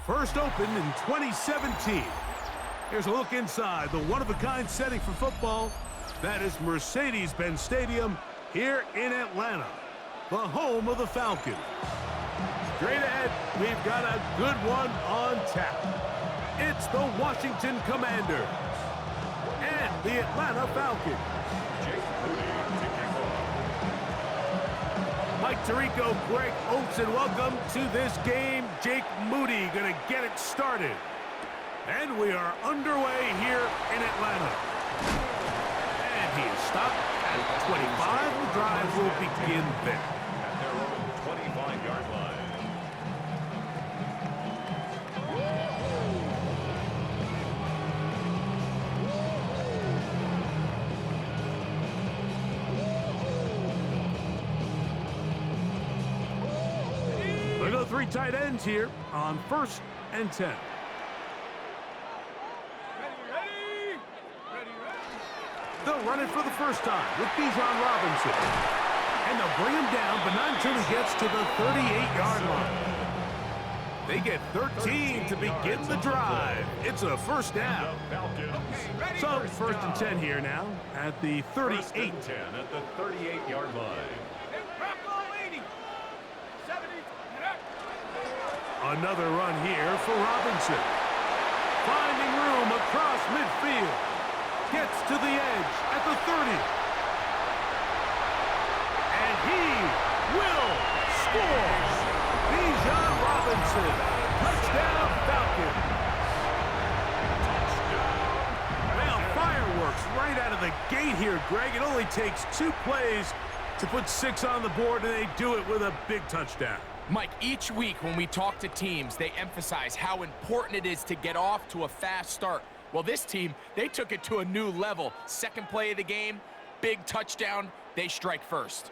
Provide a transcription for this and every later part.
First opened in 2017. Here's a look inside the one-of-a-kind setting for football. That is Mercedes-Benz Stadium here in Atlanta, the home of the Falcons. Straight ahead, we've got a good one on tap. It's the Washington Commanders and the Atlanta Falcons. Mike Tirico, Greg Olsen, welcome to this game. Jake Moody going to get it started. And we are underway here in Atlanta. And he is stopped at 25. The drive will begin there. At their own 25-yard line. We go three tight ends here on 1st and 10. They'll run it for the first time with Bijan Robinson. And they'll bring him down, but not until he gets to the 38-yard line. They get 13 to begin the drive. It's a first down. So 1st and 10 here now at the 38. 1st and 10 at the 38-yard line. Another run here for Robinson. Finding room across midfield. Gets to the edge at the 30. And he will score. Bijan Robinson. Touchdown Falcons. Well, fireworks right out of the gate here, Greg. It only takes 2 plays to put 6 on the board, and they do it with a big touchdown. Mike, each week when we talk to teams, they emphasize how important it is to get off to a fast start. Well, this team, they took it to a new level. Second play of the game, big touchdown, they strike first.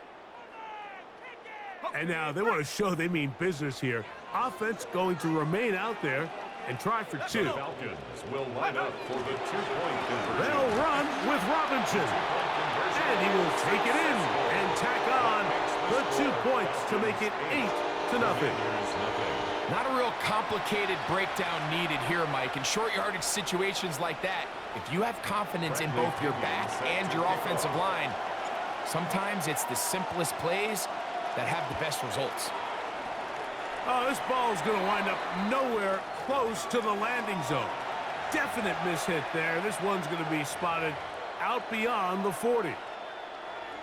And now they want to show they mean business here. Offense going to remain out there and try for 2. The Falcons will line up for the 2-point conversion. They'll run with Robinson. And he will take it in and tack on the 2 points to make it 8-0. Not a real complicated breakdown needed here, Mike. In short yardage situations like that, if you have confidence in both your back and your offensive line, sometimes it's the simplest plays that have the best results. Oh, this ball is going to wind up nowhere close to the landing zone. Definite mishit there. This one's going to be spotted out beyond the 40.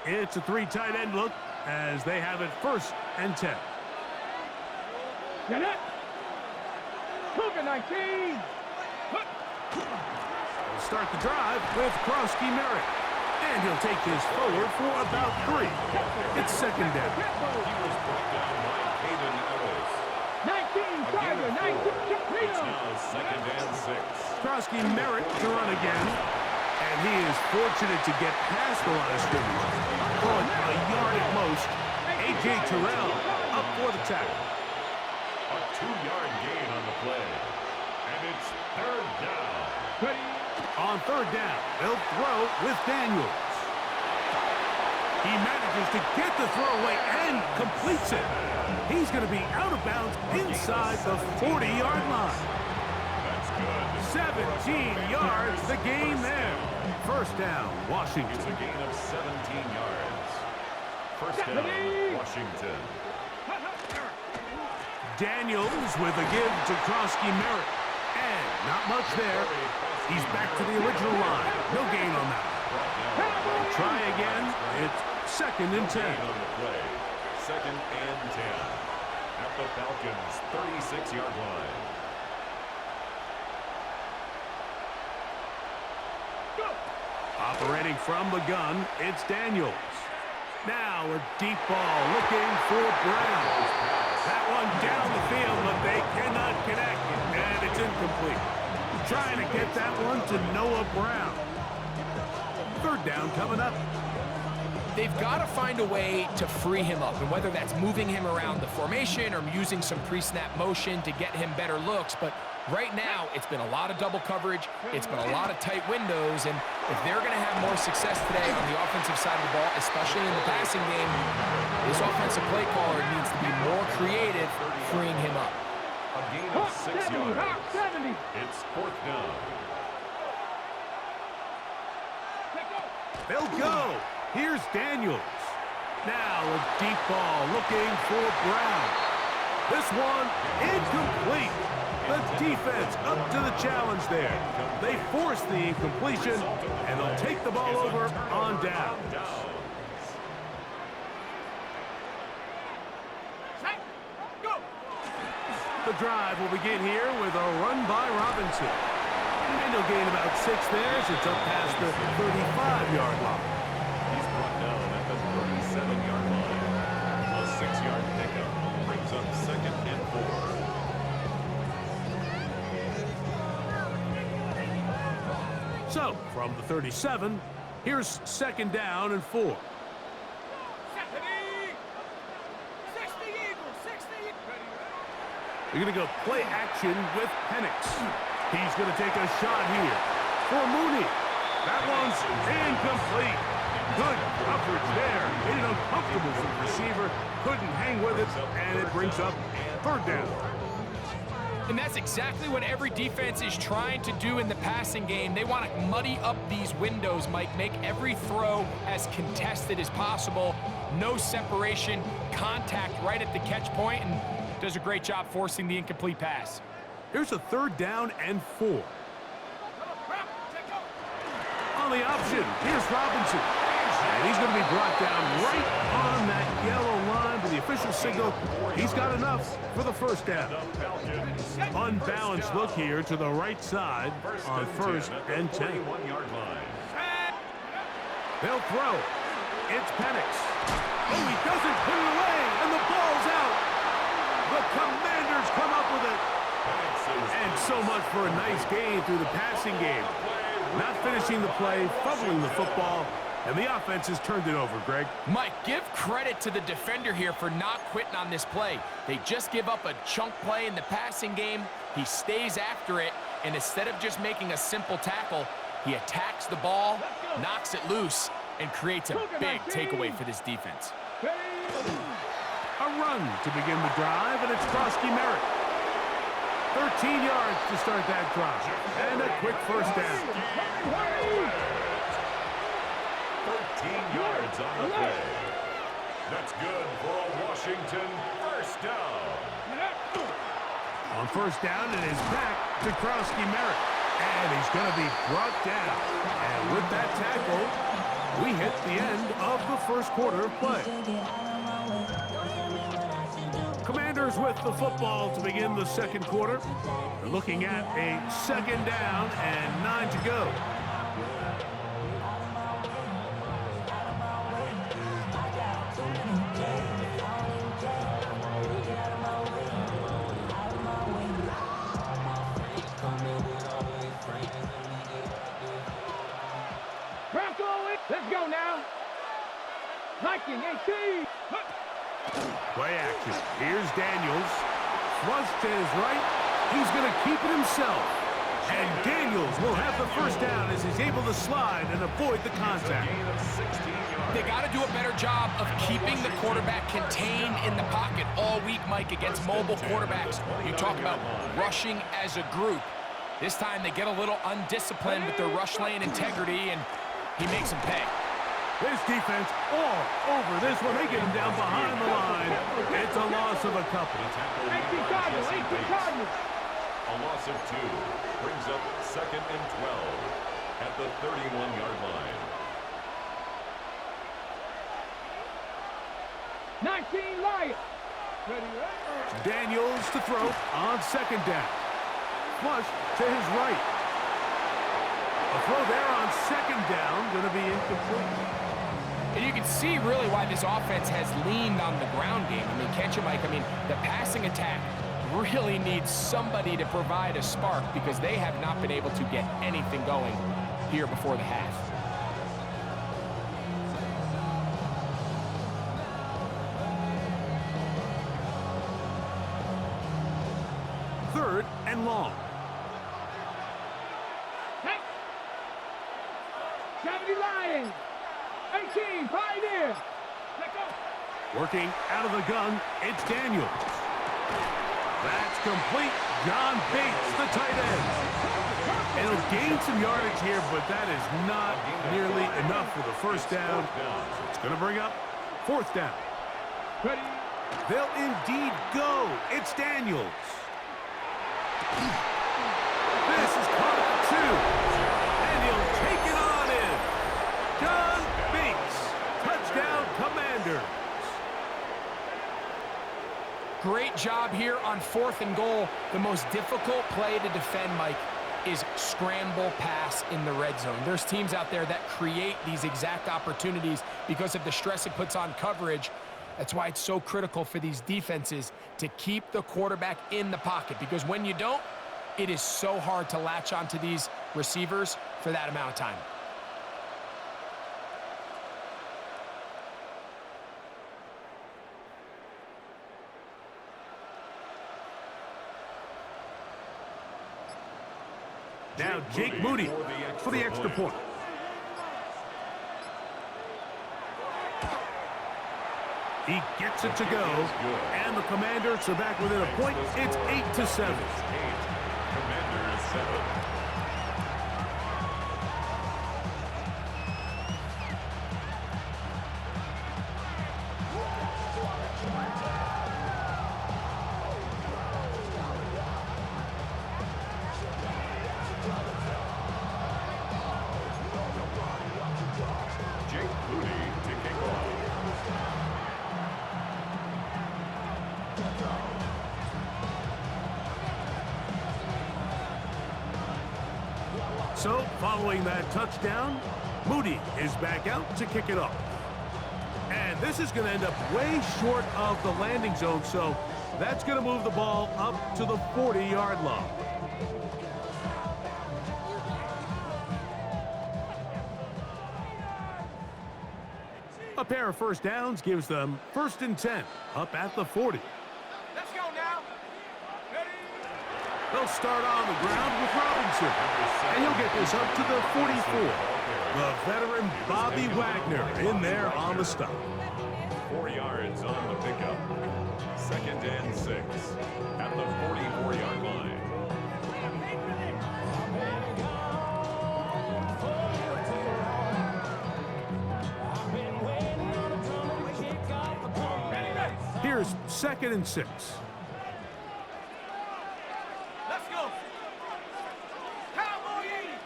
It's a 3 tight end look as they have it 1st and 10. Get it! Cougar 19! We'll start the drive with Krosky Merritt. And he'll take this forward for about 3. It's 2nd down. He was brought down by Caden Ellis. 19, Tiger, 19, It's now 2nd and 6. Krosky Merritt to run again. And he is fortunate to get past the line of scrimmage. Caught a yard at most. A.J. Terrell up for the tackle. A 2-yard gain on the play. And it's 3rd down. Ready? On 3rd down, they'll throw with Daniels. He manages to get the throw away and completes it. He's going to be out of bounds inside the 40-yard line. That's good. 17 yards, the gain there. 1st down, Washington. It's a gain of 17 yards. 1st down, Washington. Daniels with a give to Krosky Merritt. And not much there. He's back to the original line. No gain on that. Try again. It's 2nd and 10. On the play. 2nd and 10. At the Falcons' 36-yard line. Operating from the gun, it's Daniels. Now a deep ball looking for Brown. That one down the field, but they cannot connect, and it's incomplete. Trying to get that one to Noah Brown. 3rd down coming up. They've got to find a way to free him up, and whether that's moving him around the formation or using some pre-snap motion to get him better looks, but right now it's been a lot of double coverage, it's been a lot of tight windows, and if they're going to have more success today on the offensive side of the ball, especially in the passing game, this offensive play caller needs to be more creative freeing him up. A gain Hawk of 6 70, yards. Hawk 70. It's 4th down. They'll go. Here's Daniels. Now a deep ball looking for Brown. This one incomplete. The defense up to the challenge there. They force the incompletion, and they'll take the ball over on down. The drive will begin here with a run by Robinson. And he'll gain about 6 there as it's up past the 35-yard line. He's brought down at the 37-yard line. A 6-yard pickup brings up 2nd and 4. So, from the 37, here's 2nd down and 4. You're going to go play action with Penix. He's going to take a shot here for Mooney. That one's incomplete. Good coverage there. Made it uncomfortable for the receiver. Couldn't hang with it, and it brings up 3rd down. And that's exactly what every defense is trying to do in the passing game. They want to muddy up these windows, Mike, make every throw as contested as possible. No separation, contact right at the catch point, and does a great job forcing the incomplete pass. Here's a 3rd down and 4. On the option, here's Robinson. And he's going to be brought down right on that yellow line, but the official signal, he's got enough for the 1st down. Unbalanced look here to the right side on 1st and 10. They'll throw. It's Penix. Oh, he doesn't put it away, and the ball's out. The Commanders come up with it. And so much for a nice gain through the passing game. Not finishing the play, fumbling the football, and the offense has turned it over, Greg. Mike, give credit to the defender here for not quitting on this play. They just give up a chunk play in the passing game. He stays after it, and instead of just making a simple tackle, he attacks the ball, knocks it loose, and creates a big takeaway for this defense. A run to begin the drive, and it's Krosky Merritt. 13 yards to start that drive, and a quick 1st down. 13 yards on the play. That's good for a Washington 1st down. On 1st down, it is back to Krosky Merritt, and he's going to be brought down. And with that tackle, we hit the end of the 1st quarter of play. Commanders with the football to begin the 2nd quarter. They're looking at a 2nd down and 9 to go. Let's go now. 19-18. Play action. Here's Daniels. Flush to his right. He's going to keep it himself. And Daniels will have the 1st down as he's able to slide and avoid the contact. They got to do a better job of keeping the quarterback contained in the pocket all week, Mike, against mobile quarterbacks. You talk about rushing as a group. This time they get a little undisciplined with their rush lane integrity, and he makes them pay. This defense all over this one. They get him down behind the line. It's a loss of a couple. 18 Cardinals, 18 Cardinals. A loss of 2 brings up 2nd and 12 at the 31-yard line. 19 Lions. Ready, Daniels to throw on 2nd down. Flush to his right. A throw there on 2nd down, going to be incomplete. And you can see really why this offense has leaned on the ground game. I mean, can't you, Mike? I mean, the passing attack really needs somebody to provide a spark because they have not been able to get anything going here before the half. Third and long. 70 Lions. 18 Pioneers. Let go. Working out of the gun, it's Daniels. That's complete. John Bates, the tight end. And he'll gain some yardage here, but that is not nearly enough for the first down. So it's going to bring up fourth down. Ready. They'll indeed go. It's Daniels. This is caught at the 2. And he'll take it on in. John Bates. Touchdown, Commanders. Great job here on 4th and goal. The most difficult play to defend, Mike, is scramble pass in the red zone. There's teams out there that create these exact opportunities because of the stress it puts on coverage. That's why it's so critical for these defenses to keep the quarterback in the pocket, because when you don't, it is so hard to latch onto these receivers for that amount of time. Now Jake Moody for the extra point. He gets it to go, and the Commanders are back within a point. It's 8-7. Commanders 7. Jake Moody to kick off. So, following that touchdown, Moody is back out to kick it off. And this is going to end up way short of the landing zone, so that's going to move the ball up to the 40-yard line. A pair of first downs gives them 1st and 10, up at the 40. Let's go now. Ready. They'll start on the ground with Robinson, and he'll get this up to the 44. The veteran Bobby Wagner in there on the stop. 4 yards on the pickup. 2nd and 6 at the 44-yard line. Here's 2nd and 6. Let's go. Cowboy 80.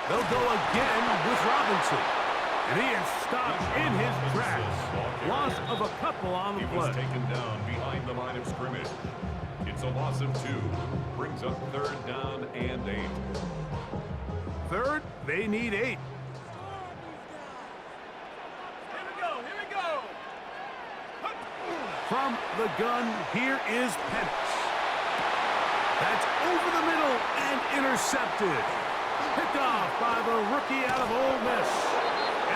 They'll go again with Robinson. And he is stopped in his tracks. Loss of a couple on the He was play. taken down behind the line of scrimmage. It's a loss of 2. Brings up 3rd down and 8. Third, they need 8. Here we go. From the gun, here is Penix. That's over the middle and intercepted. Picked off by the rookie out of Ole Miss.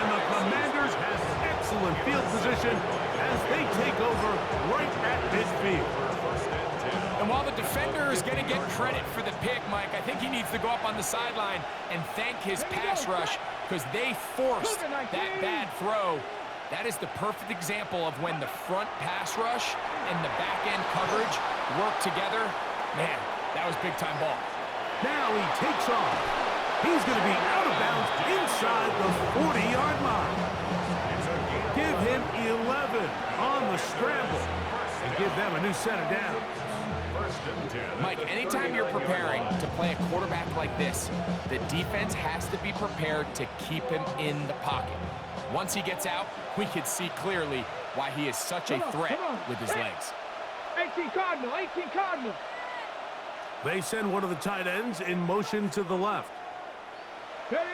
And the Commanders have excellent field position as they take over right at midfield. And while the defender is going to get credit for the pick, Mike, I think he needs to go up on the sideline and thank his pass rush because they forced that bad throw. That is the perfect example of when the front pass rush and the back-end coverage work together. Man, that was big-time ball. Now he takes off. He's going to be out of bounds inside the 40-yard line. Give him 11 on the scramble and give them a new set of downs. Mike, anytime you're preparing to play a quarterback like this, the defense has to be prepared to keep him in the pocket. Once he gets out, we can see clearly why he is such a threat with his legs. 18 Cardinal. They send one of the tight ends in motion to the left. Ready.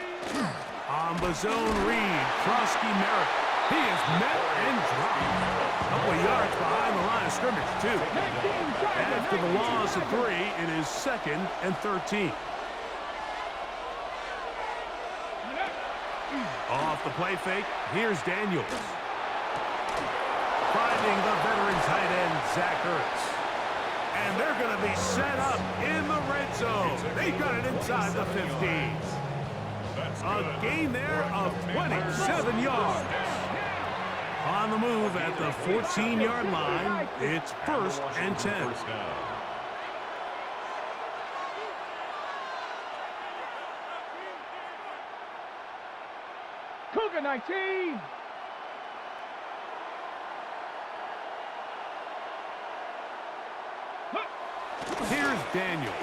On the zone read, Krosky Merritt. He is met and dropped. A couple of yards behind the line of scrimmage, too. After the loss of 3, it is 2nd and 13. Off the play fake, here's Daniels. Finding the veteran tight end, Zach Ertz. And they're going to be set up in the red zone. They've got it inside the 15. A gain there of 27 yards. On the move at the 14-yard line, it's 1st and 10. First down. Cougar 19. Here's Daniel.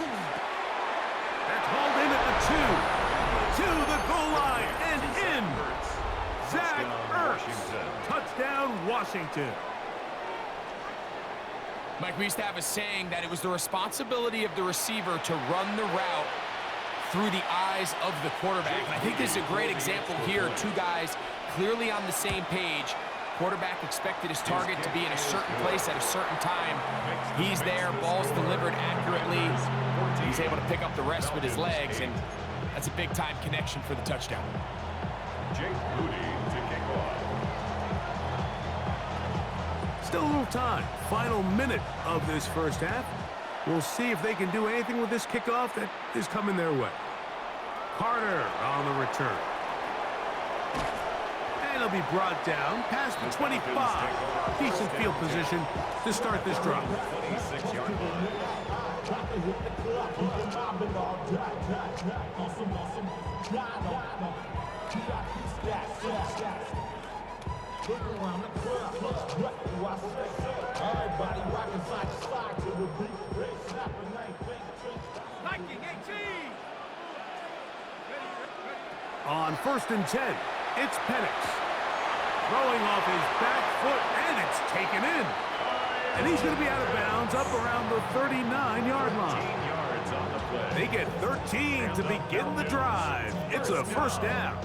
That's hauled in at the 2. To the goal line and in. Zach Ertz. Touchdown, Washington. Mike, we used to have a saying that it was the responsibility of the receiver to run the route through the eyes of the quarterback. And I think this is a great example here. Two guys clearly on the same page. Quarterback expected his target to be in a certain place at a certain time. He's there, ball's delivered accurately. He's able to pick up the rest with his legs, and that's a big-time connection for the touchdown. Jake Moody to kick off. Still a little time. Final minute of this first half. We'll see if they can do anything with this kickoff that is coming their way. Carter on the return. And he'll be brought down past the 25. Decent field position to start this drive. 26-yard line. On 1st and 10, it's Penix. Throwing off his back foot, and it's taken in. And he's going to be out of bounds up around the 39-yard line. 13 yards on the play. They get 13 to begin the drive. It's a first down.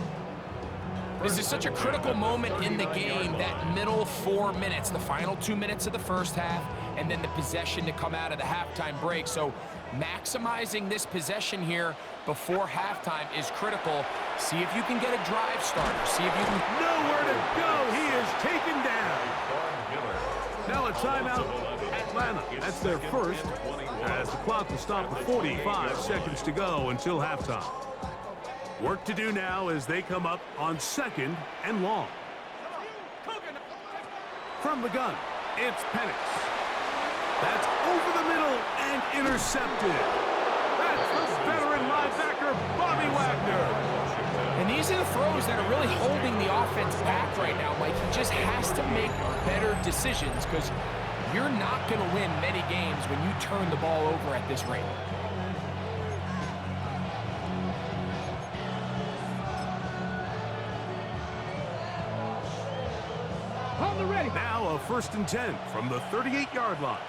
This is such a critical moment in the game, that middle 4 minutes, the final 2 minutes of the first half, and then the possession to come out of the halftime break. So maximizing this possession here before halftime is critical. See if you can get a drive starter. See if you can... Nowhere to go. He is taken down. Now a timeout, Atlanta. That's their first, as the clock will stop with 45 seconds to go until halftime. Work to do now as they come up on 2nd and long. From the gun, it's Penix. That's over the middle and intercepted. That's the veteran linebacker, Bobby Wagner. And these are the throws that are really holding the offense back right now, Mike. He just has to make better decisions, because you're not going to win many games when you turn the ball over at this rate. Now a 1st and 10 from the 38-yard line.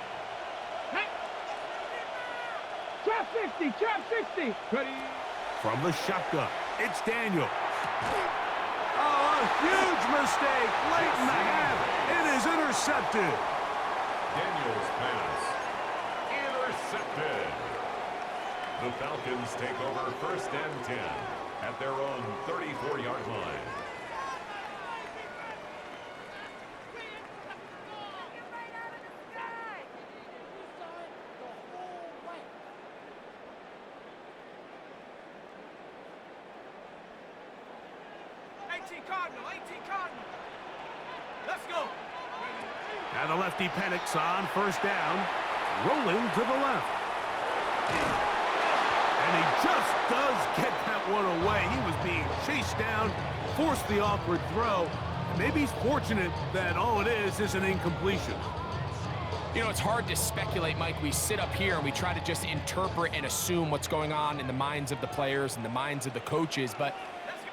Trap 60, trap 60. Ready. From the shotgun, it's Daniel. Oh, a huge mistake late in the half. It is intercepted. Daniel's pass. Intercepted. The Falcons take over 1st and 10 at their own 34-yard line. Let's go. Now the lefty Penix on 1st down, rolling to the left. And he just does get that one away. He was being chased down, forced the awkward throw. Maybe he's fortunate that all it is an incompletion. You know, it's hard to speculate, Mike. We sit up here and we try to just interpret and assume what's going on in the minds of the players and the minds of the coaches, but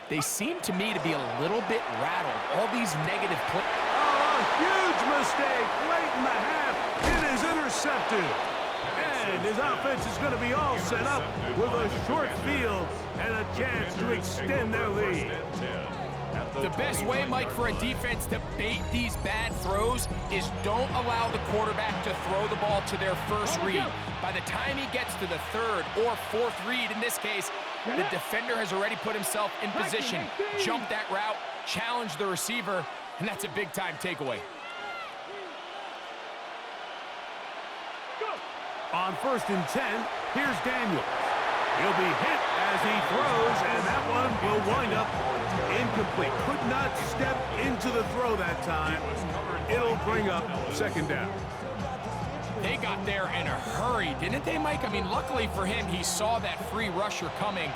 they seem to me to be a little bit rattled. All these negative plays. Oh, a huge mistake late in the half. It is intercepted. And his offense is going to be all set up with a short field and a chance to extend their lead. The best way, Mike, for a defense to bait these bad throws is don't allow the quarterback to throw the ball to their first read. By the time he gets to the 3rd or 4th read, in this case, the defender has already put himself in position, jumped that route, challenged the receiver, and that's a big-time takeaway. On 1st and 10, here's Daniel. He'll be hit as he throws, and that one will wind up Incomplete. Could not step into the throw that time. It'll bring up second down. They got there in a hurry, didn't they, Mike? I mean, luckily for him, he saw that free rusher coming,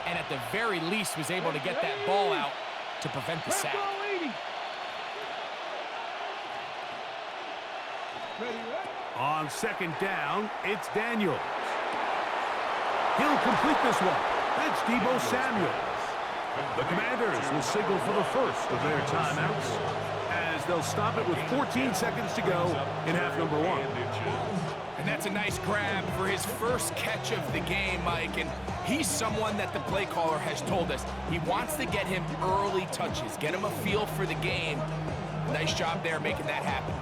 and at the very least was able to get that ball out to prevent the sack. On second down, it's Daniels. He'll complete this one. That's Deebo Samuel. The Commanders will signal for the first of their timeouts as they'll stop it with 14 seconds to go in half number one. And that's a nice grab for his first catch of the game, Mike. And he's someone that the play caller has told us he wants to get him early touches, get him a feel for the game. Nice job there making that happen.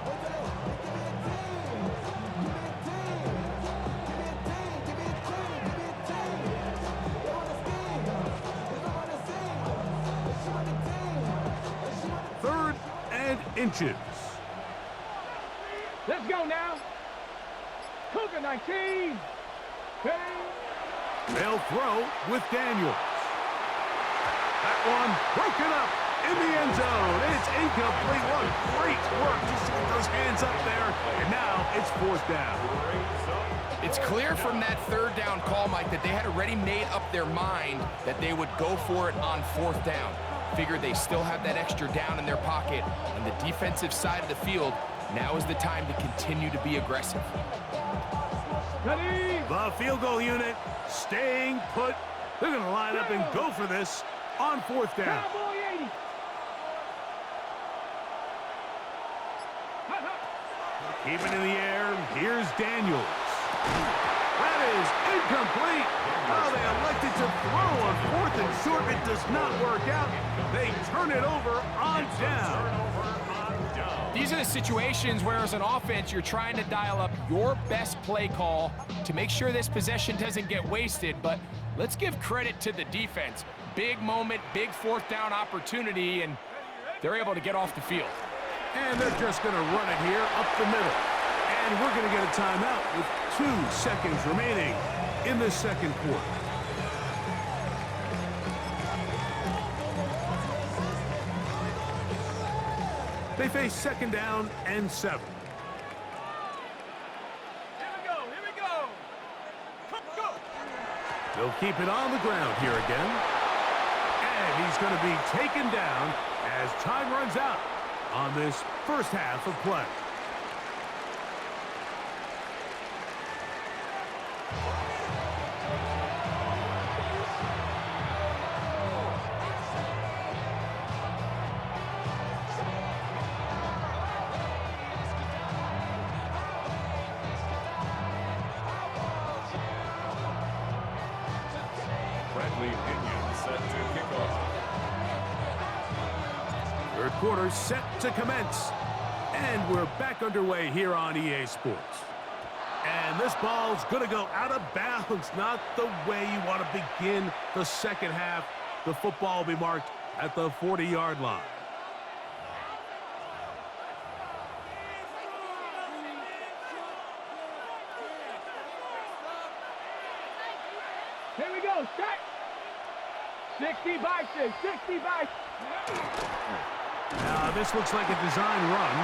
Third and inches. Let's go now. Cougar 19. They'll throw with Daniels. That one broken up in the end zone. It's incomplete. What great work just to get those hands up there. And now it's fourth down. It's clear from that third down call, Mike, that they had already made up their mind that they would go for it on fourth down. Figure they still have that extra down in their pocket on the defensive side of the field. Now is the time to continue to be aggressive. The field goal unit staying put. They're going to line up and go for this on fourth down. Keep it in the air. Here's Daniels. That is incomplete. Oh, they elected to throw on fourth and short. It does not work out. They turn it over on down. These are the situations where, as an offense, you're trying to dial up your best play call to make sure this possession doesn't get wasted. But let's give credit to the defense. Big moment, big fourth down opportunity, and they're able to get off the field. And they're just going to run it here up the middle. And we're going to get a timeout with 2 seconds remaining in the second quarter. They face second down and 7. Here we go. Go. They'll keep it on the ground here again. And he's going to be taken down as time runs out on this first half of play. Third quarter set to commence. And we're back underway here on EA Sports. And this ball's going to go out of bounds. Not the way you want to begin the second half. The football will be marked at the 40-yard line. Here we go. Start. 60 by 6. 60 by 6. Now, this looks like a design run,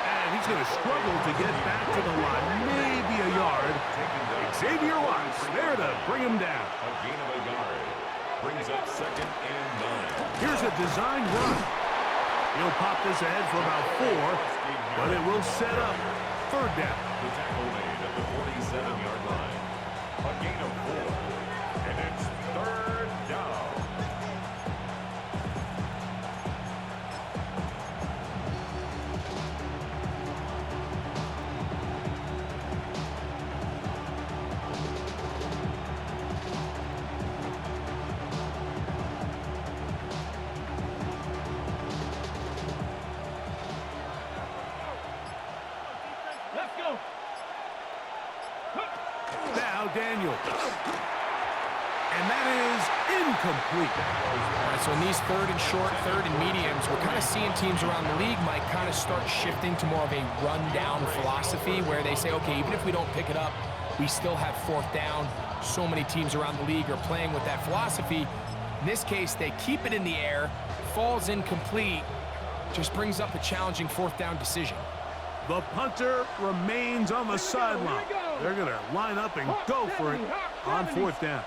and he's going to struggle to get back to the line, maybe a yard. Xavier Watts there to bring him down. A gain of a yard. Brings up second and 9. Here's a design run. He'll pop this ahead for about 4, but it will set up third down. The tackle made at the 47-yard line. A gain of 4, and it's third down. Let's go. Now Daniels. And that is incomplete. All right, so in these third and short, third and mediums, we're kind of seeing teams around the league, Mike, kind of start shifting to more of a run-down philosophy where they say, okay, even if we don't pick it up, we still have fourth down. So many teams around the league are playing with that philosophy. In this case, they keep it in the air, falls incomplete, just brings up a challenging 4th down decision. The punter remains on the sideline. They're going to line up and go for it on 4th down.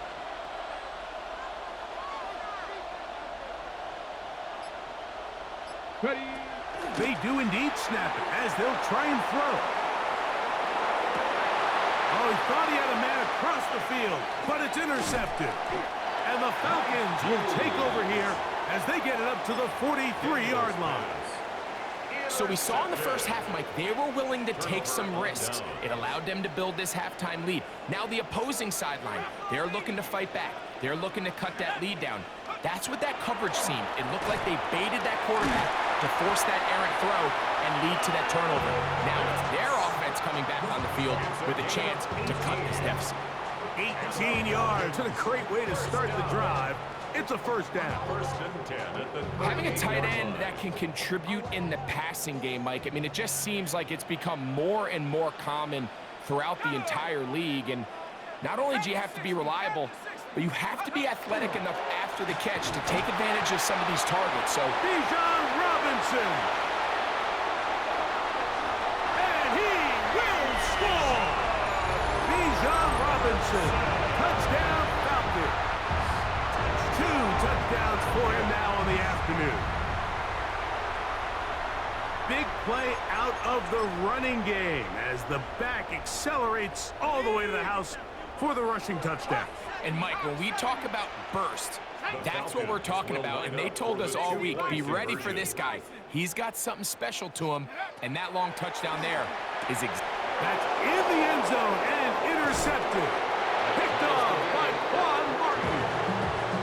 Ready. They do indeed snap it as they'll try and throw. Oh, he thought he had a man across the field, but it's intercepted. And the Falcons will take over here as they get it up to the 43-yard line. So we saw in the first half, Mike, they were willing to take some risks. It allowed them to build this halftime lead. Now the opposing sideline, they're looking to fight back. They're looking to cut that lead down. That's what that coverage seemed. It looked like they baited that quarterback to force that errant throw and lead to that turnover. Now it's their offense coming back on the field with a chance to cut this deficit. 18 yards, and a great way to start the drive. It's a 1st down. 1st and 10 at the 30. Having a tight end that can contribute in the passing game, Mike, I mean, it just seems like it's become more and more common throughout the entire league. And not only do you have to be reliable, but you have to be athletic enough after the catch to take advantage of some of these targets. So, Bijan Robinson. And he will score. Bijan Robinson. Touchdown Falcons. 2 touchdowns for him now on the afternoon. Big play out of the running game as the back accelerates all the way to the house for the rushing touchdown. and Mike, when we talk about burst, that's what we're talking about, and they told us all week, be ready for this guy. He's got something special to him, and that long touchdown there is that's in the end zone and intercepted. Picked off by Quan Martin.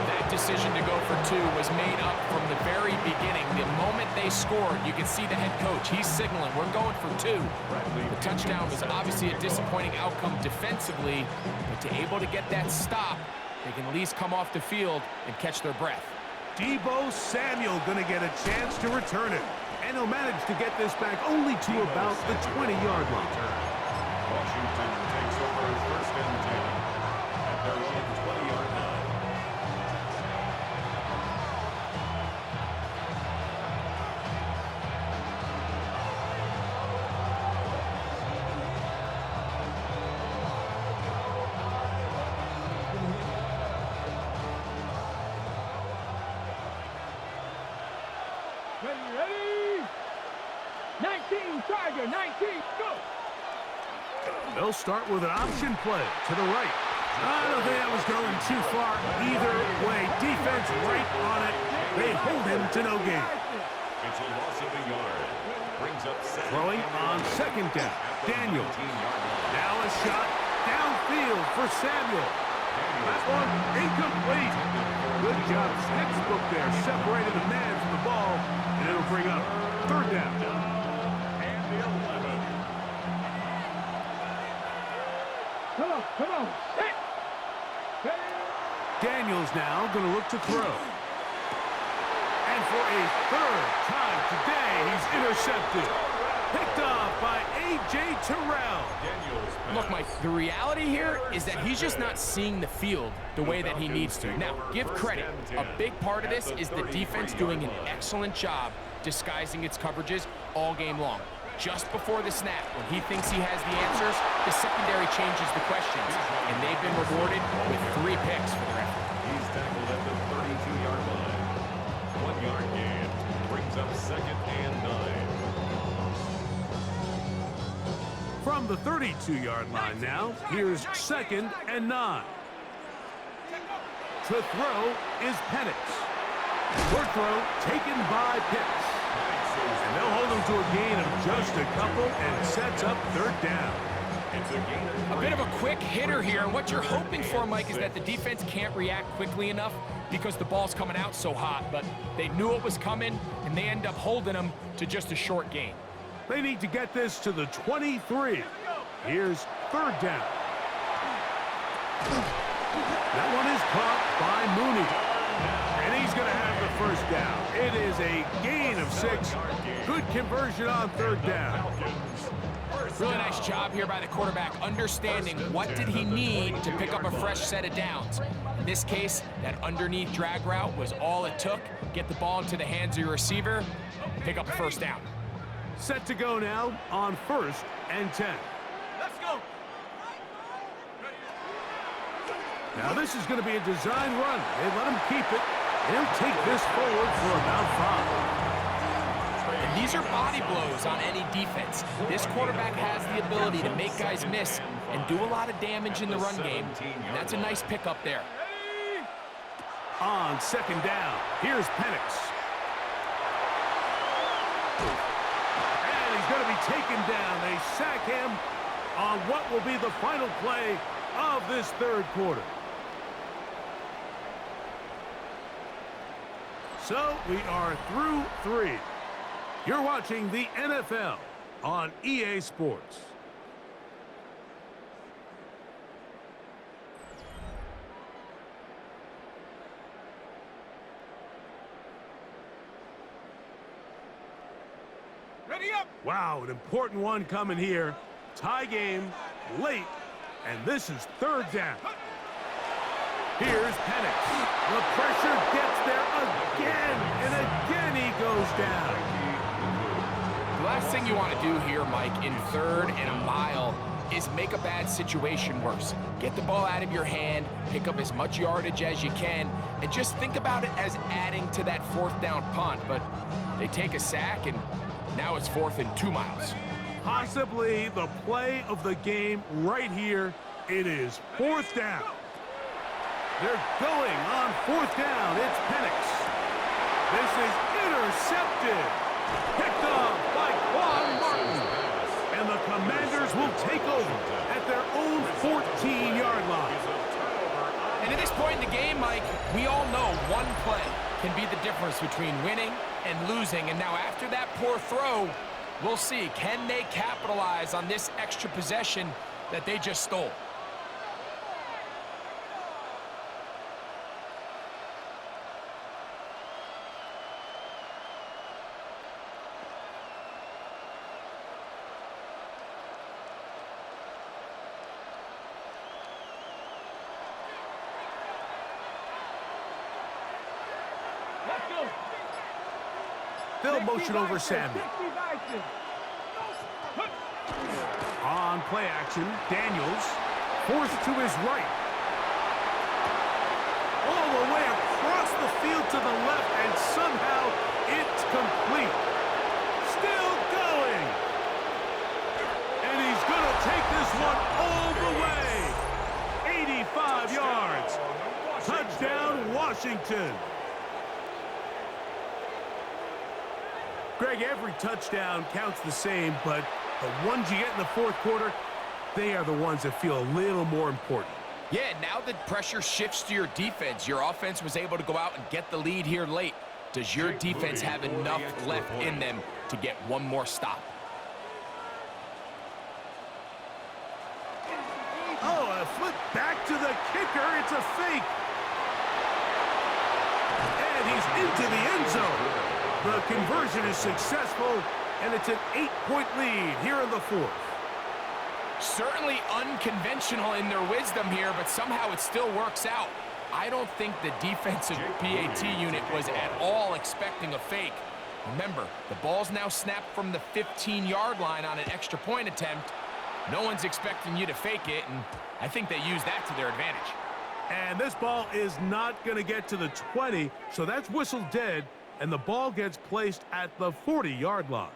That decision to go for two was made up from the very beginning. The moment they scored, you can see the head coach. He's signaling, we're going for two. The touchdown was obviously a disappointing outcome defensively, but to able to get that stop, they can at least come off the field and catch their breath. Deebo Samuel going to get a chance to return it. And he'll manage to get this back only to about the 20-yard line. Washington takes over first and 10 at their own 20-yard line. Ready? 19, Tiger, 19, go! They'll start with an option play to the right. I don't think that was going too far either way. Defense right on it. They hold him to no gain. It's a loss of a yard. Brings up second. Throwing on second down. Daniel. Now a shot downfield for Samuel. That one incomplete. Good job, textbook there, separating the man from the ball, and it'll bring up third down. And the 11. Come on, set! Ready? Daniels now going to look to throw. And for a third time today, he's intercepted. Picked off by A.J. Terrell. Look, Mike, the reality here is that he's just not seeing the field the way that he needs to. Now, give credit. A big part of this is the defense doing an excellent job disguising its coverages all game long. Just before the snap, when he thinks he has the answers, the secondary changes the questions, and they've been rewarded with 3 picks for their effort. He's tackled at the 32-yard line. 1 yard gain. Brings up second and 9. From the 32-yard line now, here's second and 9. To throw is Penix. Short throw taken by Pitts. And they'll hold him to a gain of just a couple and sets up third down. It's a gain of A bit of a quick hitter here, and what you're hoping for, Mike, is that the defense can't react quickly enough because the ball's coming out so hot, but they knew it was coming, and they end up holding them to just a short gain. They need to get this to the 23. Here's third down. That one is caught by Mooney. And he's going to have the first down. It is a gain of 6. Good conversion on third down. Really nice job here by the quarterback, understanding what did he need to pick up a fresh set of downs. this case, that underneath drag route was all it took. Get the ball into the hands of your receiver, pick up a first down. Set to go now on 1st and 10. Let's go. Now this is going to be a design run. They let him keep it. He'll take this forward for about 5. And these are body blows on any defense. This quarterback has the ability to make guys miss and do a lot of damage in the run game. And that's a nice pickup there. On 2nd down, here's Penix. And he's going to be taken down. They sack him on what will be the final play of this 3rd quarter. So we are through 3. You're watching the NFL on EA Sports. Ready up. Wow, an important one coming here. Tie game, late, and this is 3rd down. Here's Penix. The pressure gets there again, and again he goes down. The last thing you want to do here, Mike, in 3rd and a mile is make a bad situation worse. Get the ball out of your hand, pick up as much yardage as you can, and just think about it as adding to that 4th down punt. But they take a sack, and now it's 4th and 2 miles. Possibly the play of the game right here. It is 4th down. They're going on 4th down. It's Penix. This is intercepted. Picked off by Quan Martin. And the Commanders will take over at their own 14-yard line. And at this point in the game, Mike, we all know one play can be the difference between winning and losing. And now after that poor throw, we'll see. Can they capitalize on this extra possession that they just stole? Let's go. They'll motion over Sammy. On play action, Daniels forced to his right. All the way across the field to the left, and somehow it's complete. Still going. And he's going to take this one all the way. 85 yards. Touchdown, Washington. Greg, every touchdown counts the same, but the ones you get in the 4th quarter, they are the ones that feel a little more important. Yeah, now the pressure shifts to your defense. Your offense was able to go out and get the lead here late. Does your defense have enough left in them to get one more stop? Oh, a flip back to the kicker. It's a fake. And he's into the end zone. The conversion is successful, and it's an 8-point lead here in the 4th. Certainly unconventional in their wisdom here, but somehow it still works out. I don't think the defensive PAT unit was at all expecting a fake. Remember, the ball's now snapped from the 15-yard line on an extra point attempt. No one's expecting you to fake it, and I think they used that to their advantage. And this ball is not going to get to the 20, so that's whistled dead, and the ball gets placed at the 40-yard line.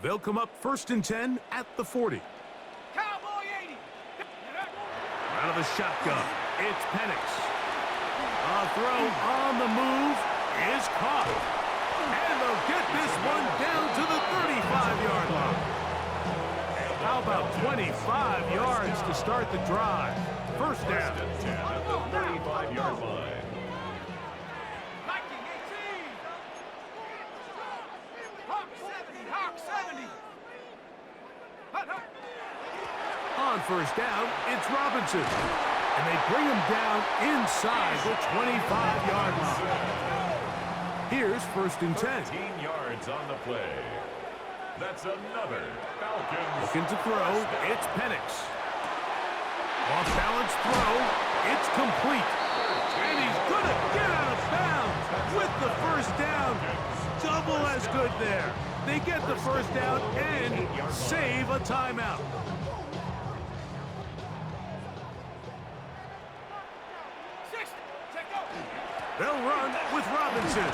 They'll come up 1st and 10 at the 40. Cowboy 80. Out of the shotgun, it's Penix. A throw on the move is caught. And they'll get this one down to the 35-yard line. How about 25 yards to start the drive? 1st down. At the 35-yard line. On 1st down, it's Robinson. And they bring him down inside the 25-yard line. Here's 1st and 10. 13 yards on the play. That's another Falcons. Looking to throw. It's Penix. Off-balance throw. It's complete. And he's going to get out of bounds with the 1st down. Double as good there. They get the 1st down and save a timeout. They'll run with Robinson.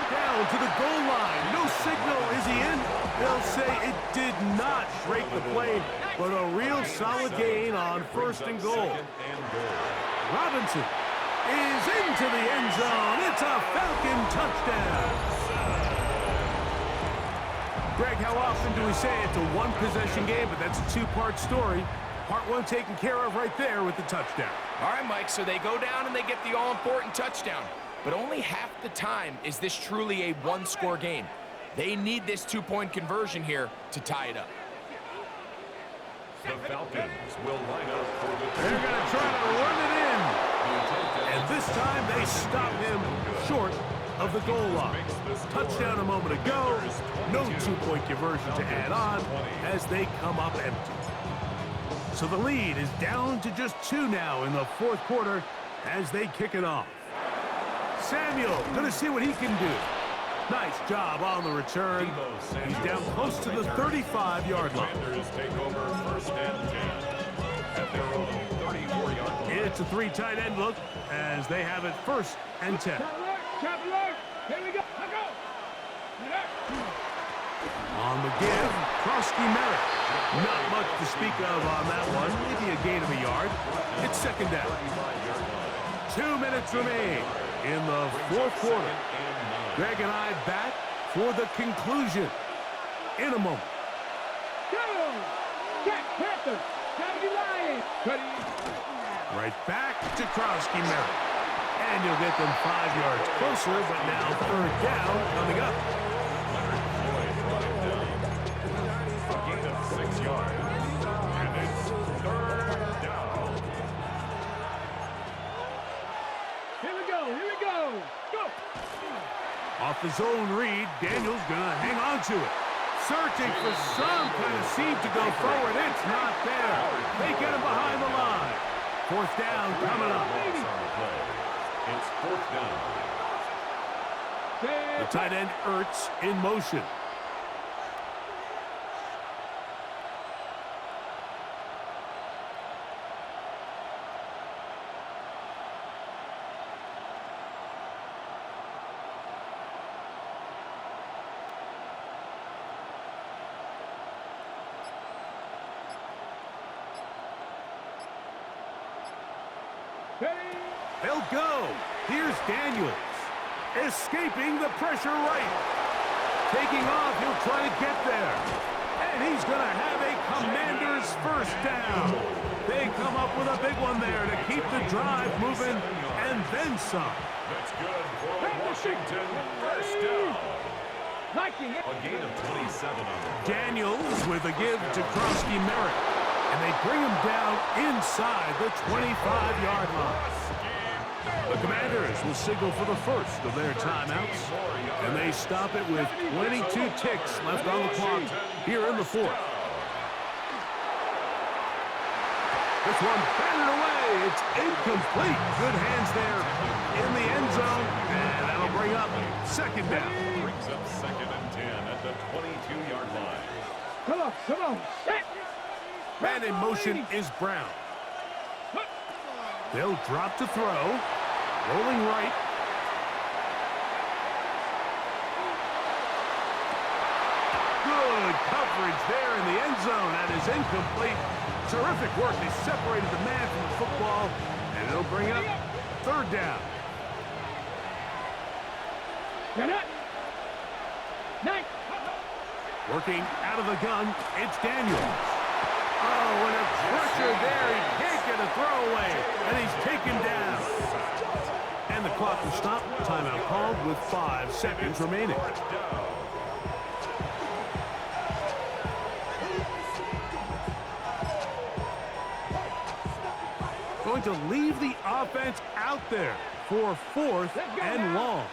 Down to the goal line. No signal. Is he in? They'll say it did not break the play, but a real solid gain on 1st and goal. Robinson is into the end zone. It's a Falcon touchdown. Greg, how often do we say it's a one-possession game, but that's a two-part story? Part 1 taken care of right there with the touchdown. All right, Mike, so they go down and they get the all-important touchdown. But only half the time is this truly a one-score game. They need this 2-point conversion here to tie it up. The Falcons will line up for the... They're going to try to run it in. And this time they stop him short of the goal line. Touchdown a moment ago. No 2-point conversion to add on as they come up empty. So the lead is down to just 2 now in the 4th quarter as they kick it off. Samuel going to see what he can do. Nice job on the return. He's down close to the 35-yard line. Commanders take over 1st and 10 at their own 34-yard line. It's a 3 tight end look as they have it 1st and 10. Trap alert. Here we go. Let's go. On the give, Krosky Merritt. Not much to speak of on that one. Maybe a gain of a yard. It's 2nd down. 2 minutes remain in the 4th quarter. Greg and I back for the conclusion in a moment. Go! Jack Panther! County Lions! Right back to Krosky Merritt. And you'll get them 5 yards closer, but now 3rd down coming up. A gain of 6 yards. And it's 3rd down. Here we go! Here we go! Go! Off the zone read, Daniels gonna hang on to it. Searching for some kind of seam to go forward. It's not there. They get him behind the line. 4th down coming up. It's 4th down. The tight end Ertz in motion. They'll go. Here's Daniels. Escaping the pressure right. Taking off, he'll try to get there. And he's going to have a Commanders 1st down. They come up with a big one there to keep the drive moving and then some. That's good for Washington. 1st down. A gain of 27 on the... Daniels with a give to Krosky Merritt. And they bring him down inside the 25-yard line. The Commanders will signal for the 1st of their timeouts. And they stop it with 22 ticks left on the clock here in the 4th. This one batted away. It's incomplete. Good hands there in the end zone. And that'll bring up 2nd down. Brings up 2nd and 10 at the 22-yard line. Come on, come on. Set. Man in motion is Brown. They'll drop to throw. Rolling right. Good coverage there in the end zone. That is incomplete. Terrific work. They separated the man from the football. And it'll bring up 3rd down. Working out of the gun, it's Daniels. Oh, and a pressure there. He can't get a throwaway. And he's taken down. And the clock will stop. Timeout called with 5 seconds remaining. Going to leave the offense out there for 4th and long.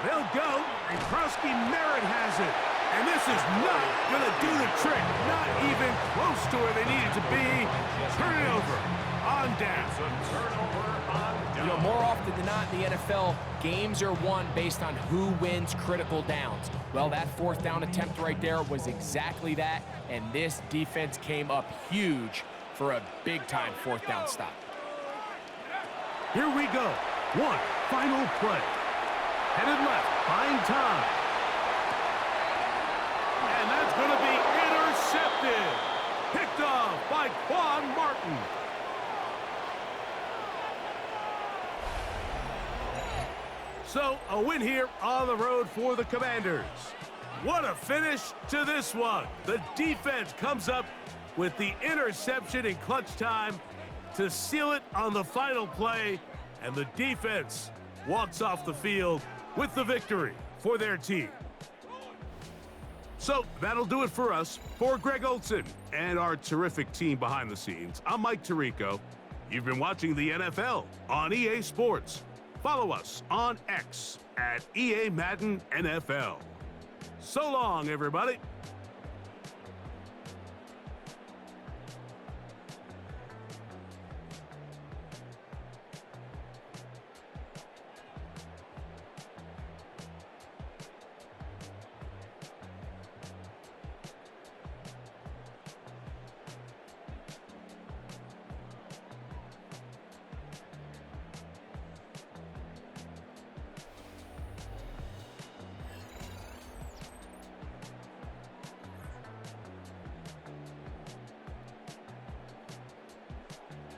They'll go, and Krowski Merritt has it. And this is not going to do the trick. Not even close to where they needed to be. Turn it over. On down. It's a turnover on down. You know, more often than not in the NFL, games are won based on who wins critical downs. Well, that fourth down attempt right there was exactly that, and this defense came up huge for a big-time fourth down stop. Here we go. One final play. Headed left, buying time. And that's going to be intercepted. Picked off by Quan Martin. So, a win here on the road for the Commanders. What a finish to this one. The defense comes up with the interception in clutch time to seal it on the final play, and the defense walks off the field with the victory for their team. So that'll do it for us. For Greg Olson and our terrific team behind the scenes, I'm Mike Tirico. You've been watching the NFL on EA Sports. Follow us on X at EA Madden NFL. So long, everybody.